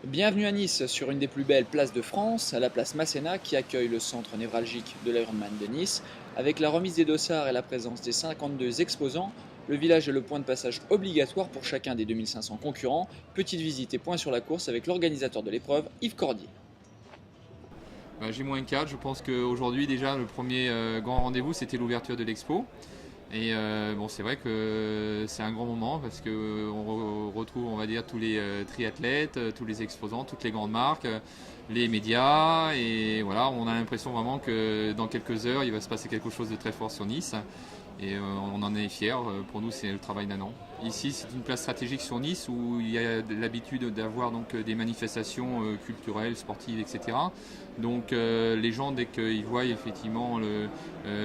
Bienvenue à Nice, sur une des plus belles places de France, à la place Masséna, qui accueille le centre névralgique de l'Ironman de Nice. Avec la remise des dossards et la présence des 52 exposants, le village est le point de passage obligatoire pour chacun des 2500 concurrents. Petite visite et point sur la course avec l'organisateur de l'épreuve, Yves Cordier. J-4, je pense qu'aujourd'hui déjà le premier grand rendez-vous c'était l'ouverture de l'expo. Et bon, c'est vrai que c'est un grand moment parce qu'on retrouve, on va dire, tous les triathlètes, tous les exposants, toutes les grandes marques, les médias. Et voilà, on a l'impression vraiment que dans quelques heures, il va se passer quelque chose de très fort sur Nice. Et on en est fiers. Pour nous, c'est le travail d'un an. Ici, c'est une place stratégique sur Nice où il y a l'habitude d'avoir donc des manifestations culturelles, sportives, etc. Donc les gens, dès qu'ils voient effectivement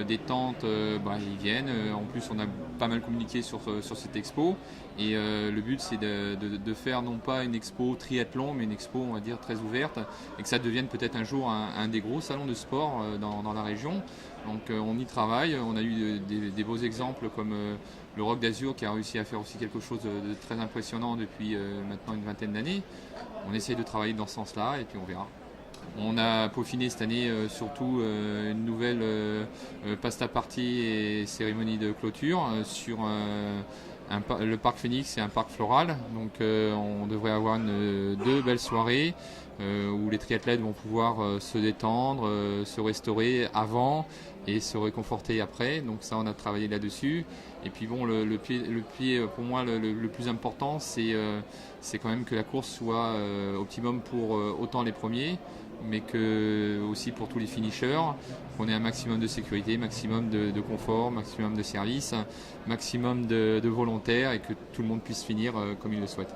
des tentes, ils viennent. En plus, on a pas mal communiqué sur cette expo. Et le but, c'est de faire non pas une expo triathlon, mais une expo, on va dire, très ouverte. Et que ça devienne peut-être un jour un des gros salons de sport dans la région. Donc on y travaille. On a eu des beaux exemples comme le Rock d'Azur qui a réussi à faire aussi quelque chose de très impressionnant depuis maintenant une vingtaine d'années. On essaie de travailler dans ce sens-là et puis on verra. On a peaufiné cette année surtout une nouvelle pasta party et cérémonie de clôture sur le parc Phoenix et un parc floral. Donc on devrait avoir deux belles soirées où les triathlètes vont pouvoir se détendre, se restaurer avant et se réconforter après. Donc ça, on a travaillé là-dessus. Et puis bon, le pied pour moi, le plus important, c'est quand même que la course soit optimum pour autant les premiers, mais que aussi pour tous les finishers, qu'on ait un maximum de sécurité, maximum de confort, maximum de service, maximum de volontaires et que tout le monde puisse finir comme il le souhaite.